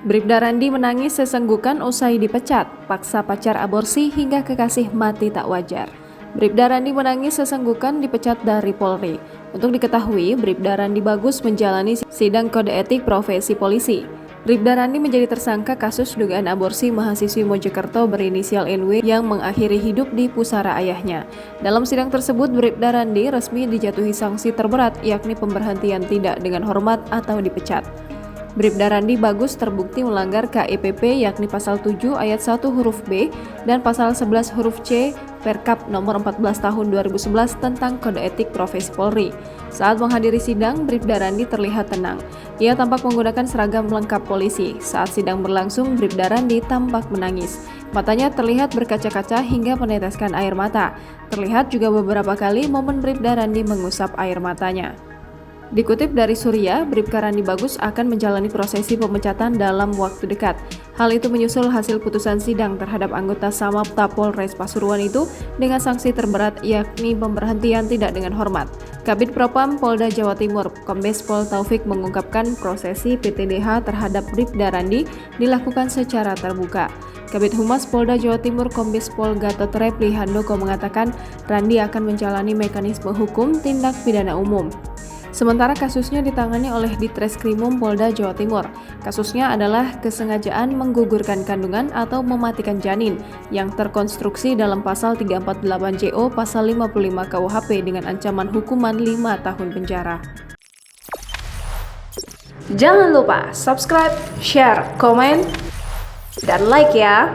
Bribda Randi menangis sesenggukan usai dipecat, paksa pacar aborsi hingga kekasih mati tak wajar. Bribda Randi menangis sesenggukan dipecat dari Polri. Untuk diketahui, Bribda Randi Bagus menjalani sidang kode etik profesi polisi. Bribda Randi menjadi tersangka kasus dugaan aborsi mahasiswi Mojokerto berinisial NW yang mengakhiri hidup di pusara ayahnya. Dalam sidang tersebut, Bribda Randi resmi dijatuhi sanksi terberat, yakni pemberhentian tidak dengan hormat atau dipecat. Bribda Randi Bagus terbukti melanggar KIPP yakni pasal 7 ayat 1 huruf B dan pasal 11 huruf C Perkap nomor 14 tahun 2011 tentang kode etik profesi Polri. Saat menghadiri sidang, Bribda Randi terlihat tenang. Ia tampak menggunakan seragam lengkap polisi. Saat sidang berlangsung, Bribda Randi tampak menangis. Matanya terlihat berkaca-kaca hingga meneteskan air mata. Terlihat juga beberapa kali momen Bribda Randi mengusap air matanya. Dikutip dari Surya, Bribka Randi Bagus akan menjalani prosesi pemecatan dalam waktu dekat. Hal itu menyusul hasil putusan sidang terhadap anggota Samapta Polres Pasuruan itu dengan sanksi terberat yakni pemberhentian tidak dengan hormat. Kabid Propam Polda Jawa Timur, Kombes Pol Taufik mengungkapkan prosesi PTDH terhadap Bribda Randi dilakukan secara terbuka. Kabid Humas Polda Jawa Timur Kombes Pol Gatot Repli Handoko mengatakan Randi akan menjalani mekanisme hukum tindak pidana umum. Sementara kasusnya ditangani oleh Ditreskrimum Polda Jawa Timur. Kasusnya adalah kesengajaan menggugurkan kandungan atau mematikan janin yang terkonstruksi dalam pasal 348 JO pasal 55 KUHP dengan ancaman hukuman 5 tahun penjara. Jangan lupa subscribe, share, komen, dan like ya!